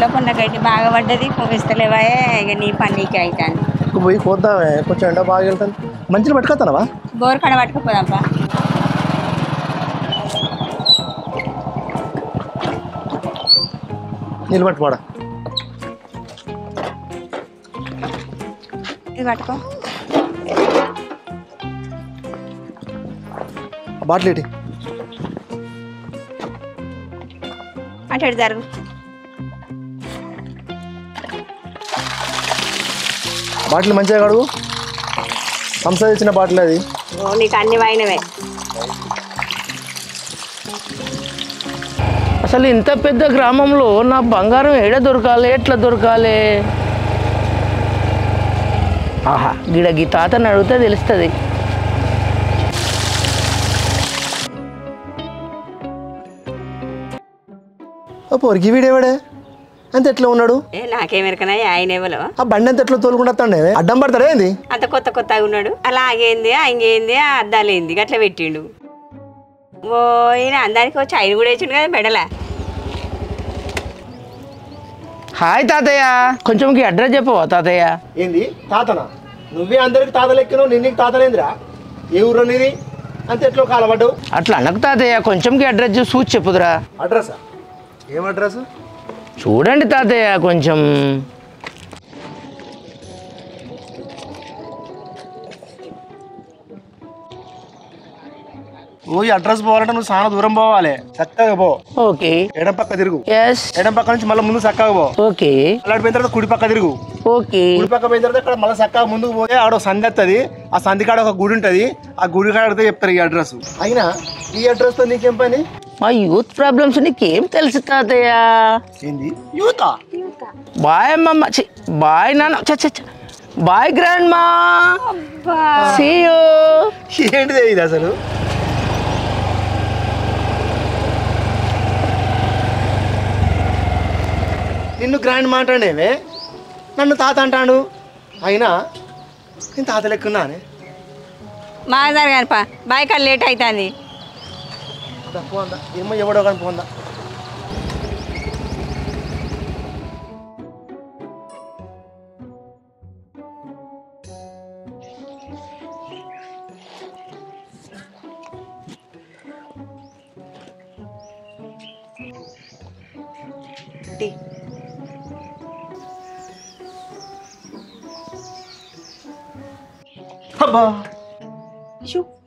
ఇంట్లో కొన్న గడ్డి బాగా పడ్డది కోవిస్తలేవా ఇక నీ పన్నీకి అవుతాను పోయి కోద్దామే కొంచెం ఎండ బాగా వెళ్తాను మంచిగా పట్టుకొస్తానవా బోర్ కడ పట్టుకుపోదాంపా నీళ్ళు పట్టుకోడా ఇది పట్టుకో బాటిల్ ఏంటి అటు జరుగు బాటిల్ మంచిగా కడుగు సంస్థ ఇచ్చిన బాటిల్ అది ఓ నీకు అన్ని వైనవే అసలు ఇంత పెద్ద గ్రామంలో నా బంగారం ఏడ దొరకాలి ఎట్లా దొరకాలి ఆహా గిడ తాతని అడిగితే తెలుస్తుంది పొరికి వీడేవాడే అంత ఎట్లా ఉన్నాడు నాకేమెరకనా ఆయన ఎవలో ఆ బండి అంత ఎట్లా తోలుకుంటా అడ్డం పడతాడా ఏంది అంత కొత్తగా ఉన్నాడు అలా ఆగేంది ఇంకేంది అద్దాలేంది అట్లా పెట్టిండు ఓ ఈయన అందానికి వచ్చి ఆయన కూడా వేసిండు కదా మెడల హాయ్ తాతయ్య కొంచెం అడ్రస్ చెప్పవా తాతయ్య ఏంది తాతనా నువ్వే అందరికి తాత లెక్కను నిన్నకి తాతనేందిరా ఏ ఊరు అనేది అంత ఎట్లా కాలబడ్డావు అట్లా అనకు తాతయ్య కొంచెం అడ్రస్ చూసి చెప్పుదురా అడ్రసా ఏం అడ్రస్ చూడండి తాతయ్య కొంచెం ఓ ఈ అడ్రస్ పోవాలంటే నువ్వు చాలా దూరం పోవాలి చక్కగా పో ఓకే ఎడం పక్క తిరుగు ఎస్ ఎడం పక్క నుంచి మళ్ళీ ముందు చక్కగా పో ఓకే అలాంటి పోయిన తర్వాత కుడి పక్క తిరుగు ఓకే కుడి పక్క పోయిన తర్వాత ఇక్కడ మళ్ళీ చక్కగా ముందుకు పోతే ఆడ సంధి వస్తుంది ఆ సంధి కాడ ఒక గుడి ఉంటుంది ఆ గుడి కాడ అడిగితే చెప్తారు ఈ అడ్రస్ అయినా ఈ అడ్రస్ తో నీకేం పని మా యూత్ ప్రాబ్లమ్స్ నీకేం తెలుసు తాతయ్య ఏంది యూతా బాయ్ అమ్మమ్మ బాయ్ నాన్న బాయ్ గ్రాండ్ మా సీ యూ ఏంటిది ఇది అసలు నిన్ను గ్రాండ్ మాట్లాడేవే నన్ను తాత అంటాడు అయినా నేను తాత లెక్కున్నానే మాదారు కానిపా బాయ్ లేట్ అవుతుంది పోందా ఏమో ఎవడో కానీ పోందా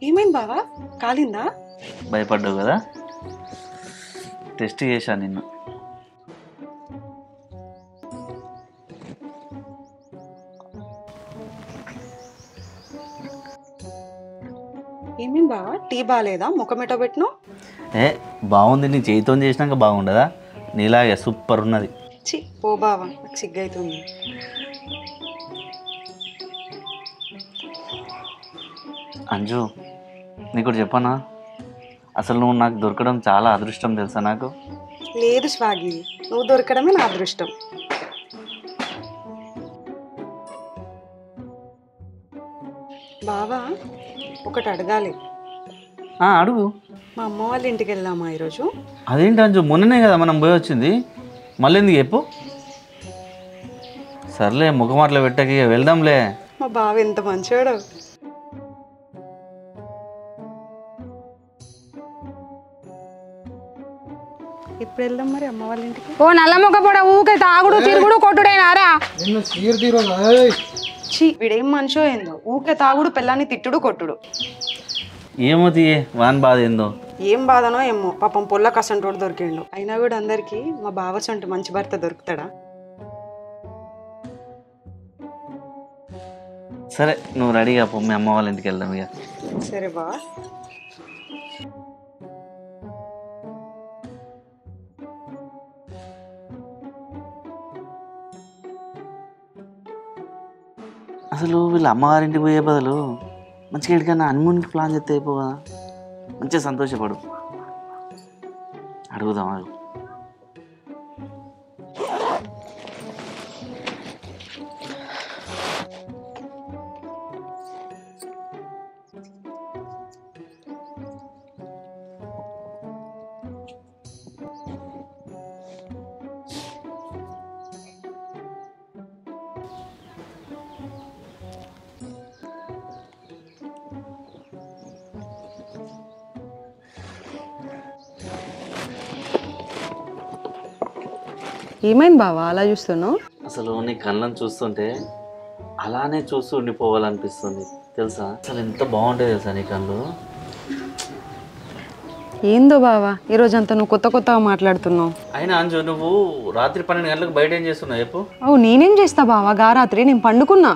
ఏమైంది బావా కాలిందా భయపడ్డావు కదా టెస్ట్ చేశా నిన్ను ఏమైంది బావా టీ బాగాలేదా ముఖమెట పెట్టినా బాగుంది నీ చేతితో చేసినాక బాగుండదా నీలాగే సూపర్ ఉన్నది చి ఓ బావా నాకు సిగ్గైతుంది అంజు నీకు చెప్పనా అసలు నువ్వు నాకు దొరకడం చాలా అదృష్టం తెలుసా నాకు లేదు స్వాగి నువ్వు దొరకడమే నా అదృష్టం బావా ఒకటి అడగాలి అడుగు మా అమ్మ వాళ్ళ ఇంటికి వెళ్దామా ఈరోజు అదేంటి అంజు మొన్ననే కదా మనం పోయి వచ్చింది మళ్ళీ ఎందుకు చెప్పు సర్లే ముఖమాటలు పెట్టకి వెళ్దాంలే మా బావ ఎంత మంచివాడు ఇప్పుడు వెళ్దాం మరి అమ్మ వాళ్ళ ఇంటికి ఓ నల్ల మొక్క పొడ ఊకే తాగుడు తిరుగుడు కొట్టుడేనారా ఛీ వీడేం మనిషో ఏందో ఊకే తాగుడు పిల్లాన్ని తిట్టుడు కొట్టుడు ఏమో తీయే వాన్ బాధ ఏందో ఏం బాధనో ఏమో పాపం పొల్ల కసంటోడు దొరికిండు అయినా కూడా అందరికి మా బావ చంటి మంచి భర్త దొరుకుతాడా సరే నువ్వు రెడీగా పో మీ అమ్మ వాళ్ళ ఇంటికి వెళ్దాం ఇక సరే బా అసలు వీళ్ళ అమ్మగారింటికి పోయే బదులు మంచిగా ఎక్కడికైనా హనీమూన్కి ప్లాన్ చేస్తే అయిపోవా మంచిగా సంతోషపడు అడుగుదాం అడుగు ఏమైంది బావా అలా చూస్తున్నావు? అసలు నీ కళ్ళని చూస్తుంటే అలానే చూస్తూ ఉండిపోవాలనిపిస్తుంది తెలుసా. అసలు ఎంత బాగుంటుంది తెలుసా నీ కళ్ళు. ఏందో బావా ఈరోజు అంతా నువ్వు కొత్తగా మాట్లాడుతున్నావు. అయినా అంజు నువ్వు రాత్రి 12 గంటలకు బయట ఏం చేస్తున్నావు చెప్పు. అవు నేనేం చేస్తా బావా, రాత్రి నేను పండుకున్నా.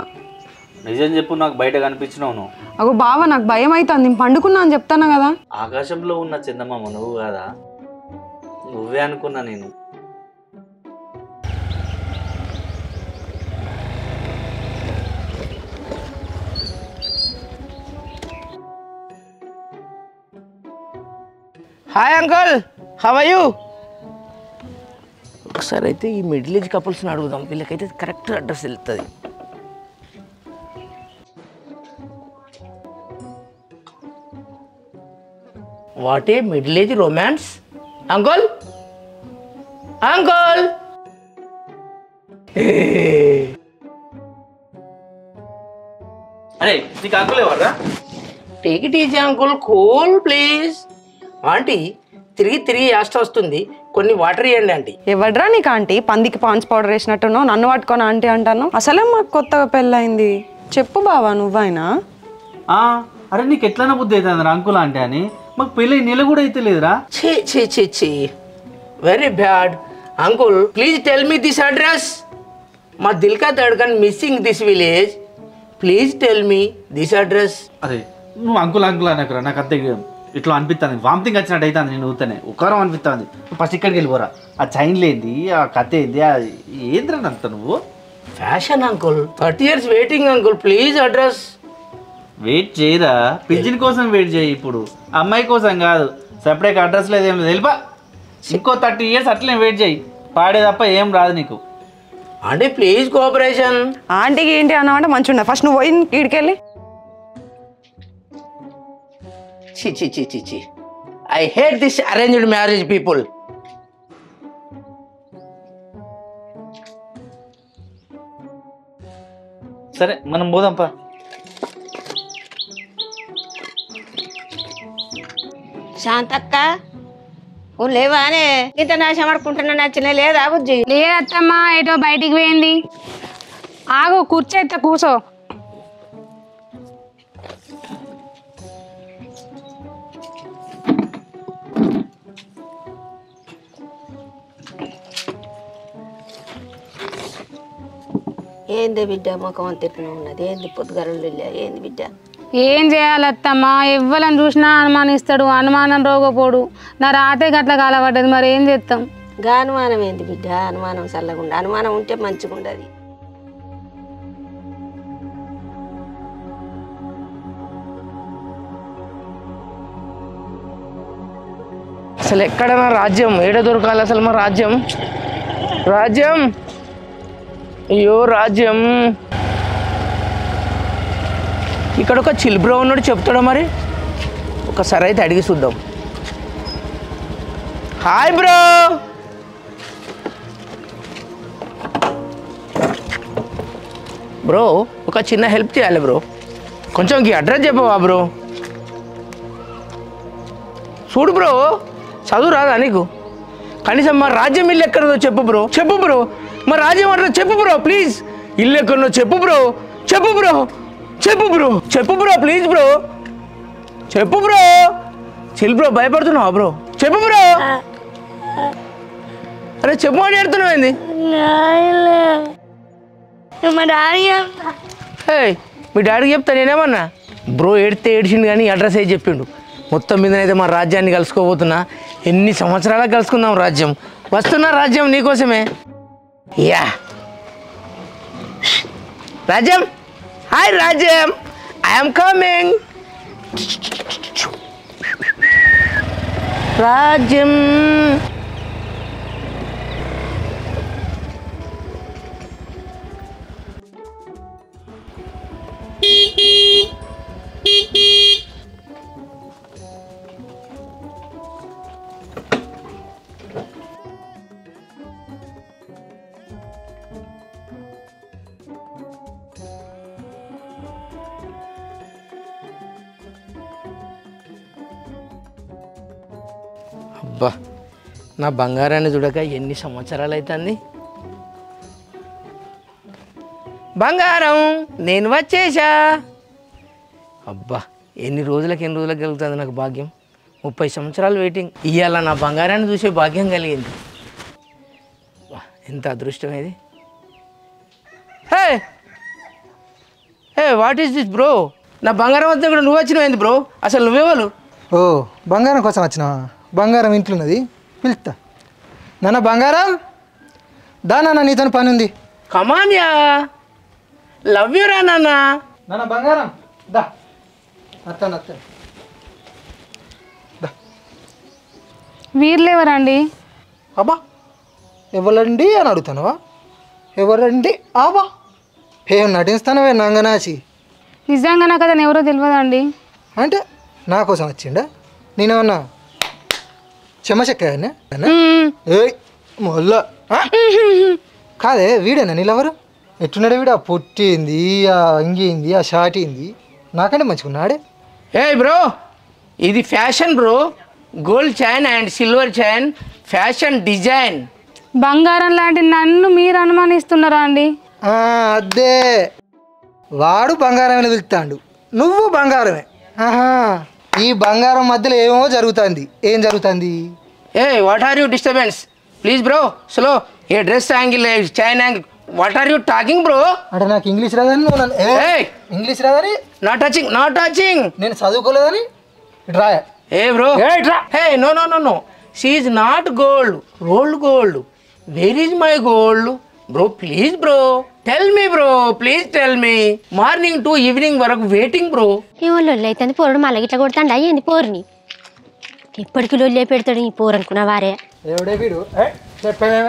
నిజం చెప్పు, నాకు బయట కనిపించినావు నువ్వు. అగో బావా నాకు భయం అవుతుంది, నేను పండుకున్నా అని చెప్తాను కదా. ఆకాశంలో ఉన్న చందమామ నువ్వు కాదా? నువ్వే అనుకున్నా నేను. Hi uncle, how are you? ఒకసారి అయితే ఈ మిడిల్ ఏజ్ కపుల్స్ని అడుగుదాం, వీళ్ళకైతే కరెక్ట్ అడ్రస్ వెళ్తుంది. What a middle age romance? Uncle uncle, అరే నీకు అంకుల్ ఎవరా? Take it easy uncle, cool please. Aunty తిరిగి తిరిగి యాస్ట్ వస్తుంది, కొన్ని వాటర్ ఇవ్వండి ఆంటీ. ఎవడ్రా నీకు ఆంటీ? పందికి పాన్స్ పౌడర్ వేసినట్టున్నావు, నన్ను పట్టుకొని ఆంటీ అంటాను. అసలే మాకు కొత్తగా పెళ్ళయింది. చెప్పు బావా నువ్వైనా. అరే నీకు ఎట్లైనా బుద్ధి అవుతుంది అంకుల్ అంటే అని. మాకు పెళ్ళి నెల కూడా అయితే లేదురా. ఛీ ఛీ ఛీ ఛీ, very bad. Uncle please tell me this address. మా దిల్ కా ధడ్కన్ missing this village. Please tell me this address. అరే నువ్వు అంకుల్ అంకుల్ అనకురా, నాకు అంతే ఇట్లా అనిపిస్తుంది. వామిటింగ్ వచ్చినట్టు అవుతుంది నేను ఊతనే ఒకరం అనిపిస్తుంది. ఫస్ట్ ఇక్కడికి వెళ్ళిపోరా. ఆ చైన్లు ఏంది, ఆ కథ ఏంది, ఏంద్రా అంత నువ్వు. Fashion uncle, 30 years waiting uncle, please address. Wait చేయరా, పిజ్జిన్ కోసం వెయిట్ చేయి. ఇప్పుడు అమ్మాయి కోసం కాదు. సపరేట్ అడ్రస్ లేదు ఏం లేదు, వెళ్ళిపా. ఇంకో 30 years అట్లనే వెయిట్ చేయి. పాడే తప్ప ఏం రాదు నీకు. అంటే ప్లీజ్ కోఆపరేషన్. ఆంటీకి ఏంటి అన్నామంటే మంచిగా ఉండదు. ఫస్ట్ నువ్వు పోయి ఈడికెళ్ళి. ఛీ ఛీ ఛీ ఛీ ఛీ, I hate this arranged marriage people. సరే మనం పోదాంపా. శాంతక్క ఓ లేవానే ఇంత నాశనం ఆడుకుంటున్నా నచ్చిన లేదా బుజ్జి? లేదత్తమ్మా, ఏటో బయటికి పోయింది. ఆగు, కూర్చోయితే కూర్చో. ఏంది బిడ్డ ముఖం అంత ఎట్లా ఉన్నది? ఏంది పొద్దుగరలు ఏంది బిడ్డ? ఏం చేయాలత్తమ్మా, ఎవ్వలని చూసినా అనుమానిస్తాడు, అనుమానం రోగపోడు. నా రాతే గట్ల కాలపడ్డది, మరి ఏం చేస్తాం? గా అనుమానం ఏంది బిడ్డ? అనుమానం చల్లగుండా, అనుమానం ఉంటే మంచిగా ఉండదు. అసలు ఎక్కడ నా రాజ్యం? ఏడ దొరకాలి అసలు మా రాజ్యం? రాజ్యం, అయ్యో రాజ్యం. ఇక్కడ ఒక చిల్ బ్రో ఉన్నాడు, చెప్తాడా మరి? ఒకసారి అయితే అడిగి చూద్దాం. Hi bro. బ్రో ఒక చిన్న హెల్ప్ చేయాలి బ్రో, కొంచెం ఈ అడ్రస్ చెప్పవా బ్రో? చూడు బ్రో, చదువు రాదా నీకు? కనీసం మా రాజ్యం ఇల్లు ఎక్కడో చెప్పు బ్రో, చెప్పు బ్రో. మా రాజ్యం అడ్రస్ చెప్పు బ్రో ప్లీజ్. ఇల్లు ఎక్కడో చెప్పు బ్రో, చెప్పు బ్రో, చెప్పు బ్రో, చెప్పు బ్రో ప్లీజ్ బ్రో, చెప్పు బ్రో. చిల్ బ్రో, భయపడుతున్నావా బ్రో? చెప్పు బ్రో. అరే చెప్పు అని అడుగుతున్నావు ఏంది? మీ డాడీకి చెప్తా నేనేమన్నా? బ్రో ఏడితే ఏడిచిండు కానీ అడ్రస్ అయితే చెప్పిండు. మొత్తం మీదనైతే మా రాజ్యాన్ని కలుసుకోబోతున్నా. ఎన్ని సంవత్సరాలకు కలుసుకున్నాం రాజ్యం. వస్తున్నా రాజ్యం నీకోసమే. యా రాజ్యం, హాయ్ రాజ్యం, ఐఎమ్ కమింగ్. రాజ్యం అబ్బా, నా బంగారాన్ని చూడక ఎన్ని సంవత్సరాలు అవుతుంది. బంగారం నేను వచ్చేసా. అబ్బా ఎన్ని రోజులకు కలుగుతుంది నాకు భాగ్యం. 30 సంవత్సరాలు వెయిటింగ్. ఇవాళ నా బంగారాన్ని చూసే భాగ్యం కలిగింది. ఎంత అదృష్టం ఇది. Hey hey what is this bro? నా బంగారం వద్ద కూడా నువ్వు వచ్చినవేంది బ్రో? అసలు నువ్వేవాళ్ళు? ఓ బంగారం కోసం వచ్చినావా? బంగారం ఇంట్లో ఉన్నది, పిలుస్తా. నాన్న బంగారం దా నాన్న, నీతో పని ఉంది. కమాన్యా లవ్ యూ రా నాన్న. నాన్న బంగారం దా, అత్తాను అత్తాను. వీర్లేవరండి? అబ్బా ఎవరండి అని అడుగుతానవా? ఎవరండి ఆబా ఏం నటిస్తానవే నంగనాచి? నిజంగా నాకు అతను ఎవరో తెలియదండి. అంటే నా కోసం వచ్చిండా? నేనేమన్నా చెమ్మచెక్కాయనే? ఏయ్ మొల్ల కాదే, వీడేనా నీళ్ళెవరు? ఎట్టున్నాడే వీడు? ఆ పొట్టింది, ఆ అంగింది, ఆ షార్టింది, నాకంటే మంచిగున్నాడే. ఏ బ్రో ఇది fashion bro. Gold chain and silver chain, fashion design. బంగారం లాంటి నన్ను మీరు అనుమానిస్తున్నారా అండి? అదే వాడు బంగారమే పిలుస్తాడు, నువ్వు బంగారమే. ఆహా ఈ బంగారం మధ్యలో ఏమో జరుగుతుంది. ఏం జరుగుతుంది? ఏ what are you disturbance? Please bro slow. ఏ dress angle, chain angle, what are you talking bro? అంటే నాకు ఇంగ్లీష్ రాదని నువ్వు నన్ను ఇంగ్లీష్ రాదని నాట్ టచింగ్, నాట్ టచింగ్. నేను చదువుకోలేదని డ్రా. ఏ bro hey no no no no, she is not gold, rolled gold. Where is my gold bro? Please bro tell me bro, please tell me. Morning to evening వరకు waiting bro. ఏమో లొల్లి అవుతుంది పోరడు, మళ్ళీ ఇట్లా కొడతాండి అయ్యింది పోరుని. ఎప్పటికీ లొల్లి పెడతాడు ఈ పోరు అనుకున్నా వారే. ఎవడే వీడు? చెప్పేమే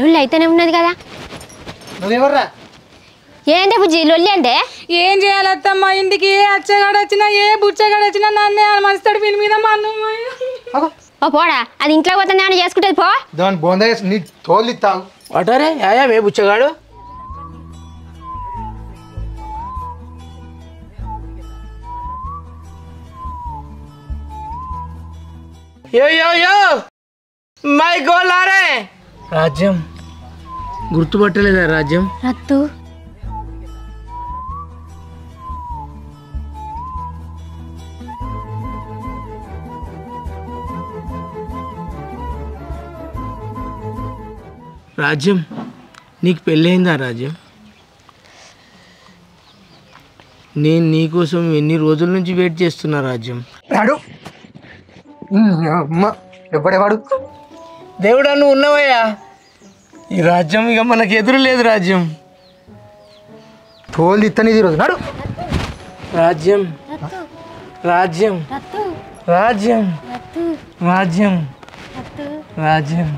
లొల్లి అయితేనే ఉన్నది కదా. నువ్వెవర్రా? ఏందే బుజ్జి లొల్లి అంటే? ఏం చేయాలత్తమ్మా? ఇంటికి ఏ అచ్చగాడు వచ్చినా ఏ బుచ్చగాడు వచ్చినా నన్నే మనస్తాడు వీని మీద. మా అన్న ఓ పోడా, అది ఇంట్లో పోతే నేను చేసుకుంటుంది పో. దాని బొంద నీ తోలు ఇస్తావు. వాటారే యాయా వే బుచ్చగాడు. యో యో యో మై గోల్ ఆరే. రాజ్యం గుర్తుపట్టలేదా? రాజ్యం రత్తు రాజ్యం నీకు పెళ్ళయిందా? రాజ్యం నేను నీకోసం ఎన్ని రోజుల నుంచి వెయిట్ చేస్తున్నా. రాజ్యం రాడు అమ్మ ఎప్పుడేవాడు? దేవుడా నువ్వు ఉన్నవయ్యా. ఈ రాజ్యం ఇక మనకు ఎదురు లేదు. రాజ్యం తోలు ఇత్తని ఈరోజు నాడు. రాజ్యం రాజ్యం రాజ్యం రాజ్యం రాజ్యం.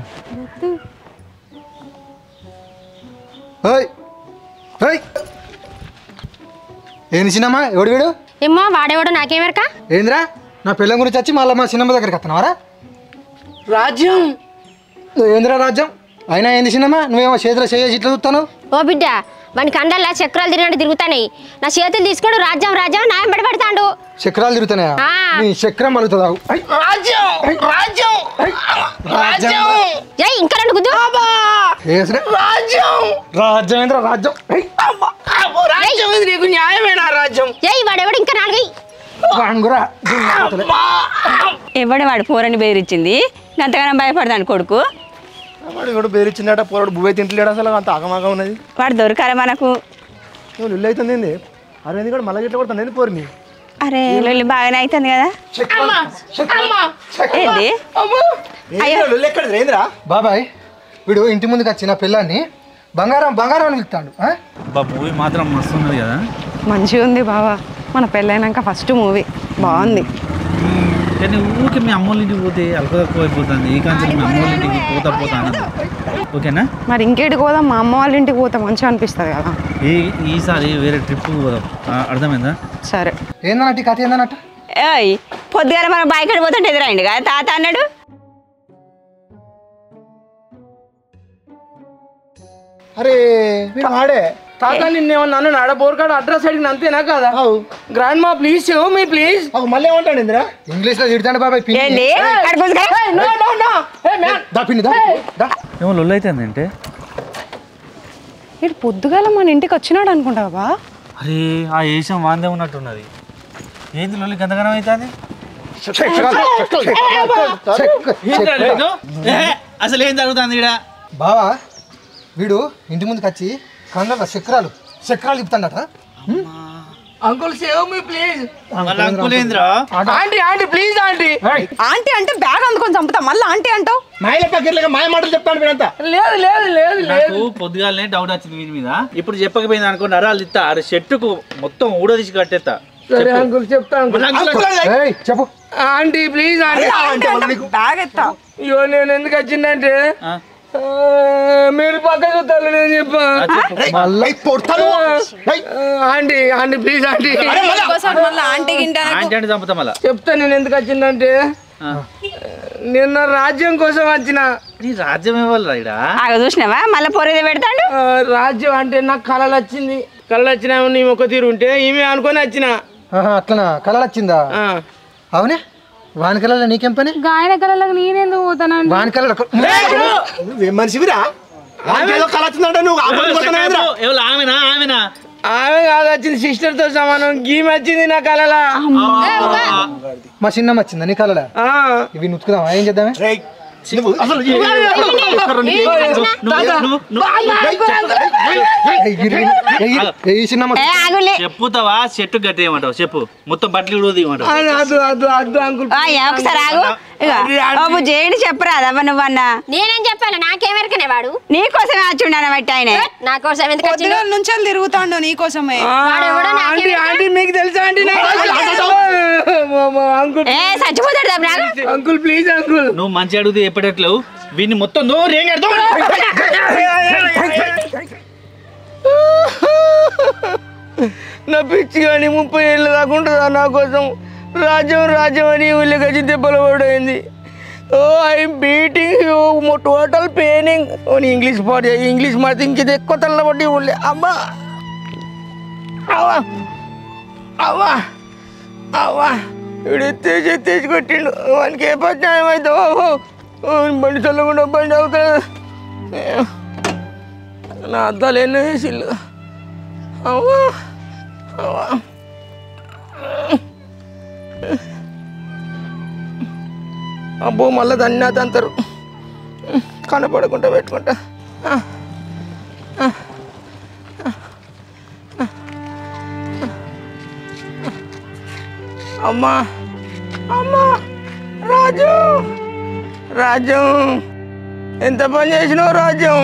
ఏంది చిన్నమ్మా? ఎవడు వీడు? ఏమో వాడేవాడు నాకేమెరక. ఏంద్రా నా పిల్లం గురించి వచ్చి మళ్ళీ మా చిన్నమ్మ దగ్గరికి వస్తున్నావారా? రాజ్యం ఏంద్రా రాజ్యం? అయినా ఏంది చిన్నమ్మా? నువ్వేమో చేతిలో చేసి ఇట్లా చూస్తాను? ఓ బిడ్డ వాని కండల్లా చక్రాలు తిరిగినట్టు తిరుగుతాయి. నా చేతులు తీసుకోడు రాజ్యం రాజ్యం నాయం పెడతాడు. చక్రాలు తిరుగుతున్నాయా? నీ చక్రం మలుగుతుందావు. రాజ్యం రాజ్యం రాజ్యం. ఇంకా రెండు గుద్దు. రాజ్యం రాజ్యం ఏంద్రా రాజ్యం? రాజ్యం ఇది నీకు న్యాయమేనా? రాజ్యం వాడెవడు ఇంకా నాలుగు ఎవడే వాడు పోరని బెదిరించింది? అంతగానో భయపడదాను కొడుకు. వాడు ఎవడు బెదిరించిందట? పోరాడు బువ్వే తింటలేడు అసలు, అంత ఆగమాగా ఉన్నది. వాడు దొరకాలి మనకు. నువ్వు ఇల్లు అవుతుంది ఏంది? అరవింద్ కూడా మళ్ళీ ఇట్లా కొడుతుంది ఏంది పోరుని? అరే లొల్లి బాగానే అవుతుంది కదా. ఏంది ఎక్కడ ఏందిరా? బాబాయ్ వీడు ఇంటి ముందుకు వచ్చి నా పిల్లాన్ని బంగారం బంగారం అని పిలుస్తాడు. మూవీ మాత్రం మస్తు ఉన్నది కదా. మంచిగా ఉంది బావా. మన పెళ్ళైనాక ఫస్ట్ మూవీ బాగుంది. కానీ ఊరికి మీ అమ్మోళ్ళ ఇంటికి పోతే అల్ప తక్కువ అయిపోతుంది. ఈ కాంచెం మీ అమ్మోళ్ళ ఇంటికి పోతా అన్నది. ఓకేనా? మరి ఇంకేటికి పోదాం? మా అమ్మ వాళ్ళ ఇంటికి పోతే మంచిగా అనిపిస్తుంది కదా. ఈసారి వేరే ట్రిప్ పోదాం. అర్థమైందా? సరే. ఏందన్నట్టు కథ? ఏందన్నట్టు? ఏయ్ పొద్దుగాల మనం బైక్ పోతుంటే ఎదురైంది కదా తాత అన్నాడు. అరే వీడు వాడే తాత నిన్నేమన్నా అన్న ఆడ బోర్కాడ అడ్రస్ అడిగిన అంతేనా కదా గ్రాండ్ మా ప్లీజ్ షో మీ ప్లీజ్ మళ్ళీ ఏమంటాడు ఇందిరా ఇంగ్లీష్ లో తిడతాడు బాబాయ్ ఏంది ఏమో లొల్లు అవుతుంది అంటే ఇటు పొద్దుగాల మన ఇంటికి వచ్చినాడు అనుకుంటావా? అరే ఆ ఏషం వాందే ఉన్నట్టున్నది. ఏంది లొల్లి గందగనం అవుతుంది? అసలు ఏం జరుగుతుంది ఇక్కడ? బావా వీడు ఇంటి ముందుకు వచ్చి కళ్ళ చక్రాలు చెప్తాడట. Uncle save me please. Uncle ఏంద్రా? Aunty aunty please aunty. Aunty అంటే బ్యాగ్ అందుకొని చంపుతా మళ్ళీ ఆంటీ అంటావు? మాయ మాటలు చెప్తాను మీరంతా. లేదు లేదు లేదు నాకు పొద్దుగాలనే డౌట్ వచ్చింది వీరి మీద. ఇప్పుడు చెప్పకపోయింది అనుకో నరాలు ఇస్తా. అరే చెట్టుకు మొత్తం ఊడదీసి కట్టేస్తా. సరే అంకుల్ చెప్తాను. చెప్పు ఆంటీ ప్లీజ్ ఆంటీ. బ్యాగ్ ఎత్తా. అయ్యో నేను ఎందుకు వచ్చిందంటే మీరు పక్క చూస్తారు నేను చెప్పా. Aunty aunty please aunty aunty చంపుతా మళ్ళా. చెప్తా నేను ఎందుకు వచ్చిందంటే నిన్న రాజ్యం కోసం వచ్చిన. నీ రాజ్యం ఇవ్వాలి చూసినావా మళ్ళీ పొరేది పెడతాడు. రాజ్యం అంటే నాకు కళలు వచ్చింది. కళలు వచ్చినా నీ ఒక తీరు ఉంటే ఈమె అనుకొని వచ్చిన. అట్లనా కళ వచ్చిందా? అవునే వాని కళలో నీకేం పని? గాయన కళలకు నేనెందుకు పోతానండి? వాని కళ మనిషివిరా కళ వచ్చిందంటే నువ్వు ఆమెనా ఆమెనా? ఆమె కాదు వచ్చింది సిస్టర్ తో సమానం. గీమె వచ్చింది నా కళలా. మా చిన్నమ్మ వచ్చిందా నీ కళలా? ఇవి నుతుకుదామా ఏం చేద్దామే? చెప్పుతావా చెట్టు గట్టేయమంటావు? చెప్పు మొత్తం బట్టలు ఉడదీయమంటావు? ఒకసారి ఆగు చేయండి చెప్పరాదా నువ్వన్నా? నేనేం చెప్పాలి? నాకేమెరకనే వాడు నీకోసమే వచ్చిండన బట్టి ఆయన. నా కోసం ఎందుకు నుంచి తిరుగుతాండు నీకోసమే. మీకు తెలుసా అండి? చచ్చిపోతాడు అంకుల్ ప్లీజ్ అంకుల్. నువ్వు మంచి అడిగితే ఎప్పటిట్లు వీడిని మొత్తం నా పిచ్చి కానీ 30 ఏళ్ళు దాకా ఉంటుందా నా కోసం? రాజ్యం రాజ్యం అని ఊళ్ళో గచ్చి దెబ్బలు పడైంది. Oh I'm beating you total paining. English పాడు ఇంగ్లీష్ మాట ఇంకేది ఎక్కువ తల్లబడి ఊళ్ళే. అమ్మా అవ్వా అవ్వా అవ్వా వీడు ఎత్తేసి కొట్టిండు. వానికి ఏ పద్యాయం అయితే బండి చల్లకుండా బండి అవుతుంది. నా అద్దాలు ఎన్నో వేసిళ్ళు. అవ్వా అవ్వా అబ్బో మళ్ళీ దాన్ని తంతారు. కనపడకుండా పెట్టుకుంటా. అమ్మా అమ్మా రాజు రాజ్యం ఎంత పని చేసినావు రాజ్యం?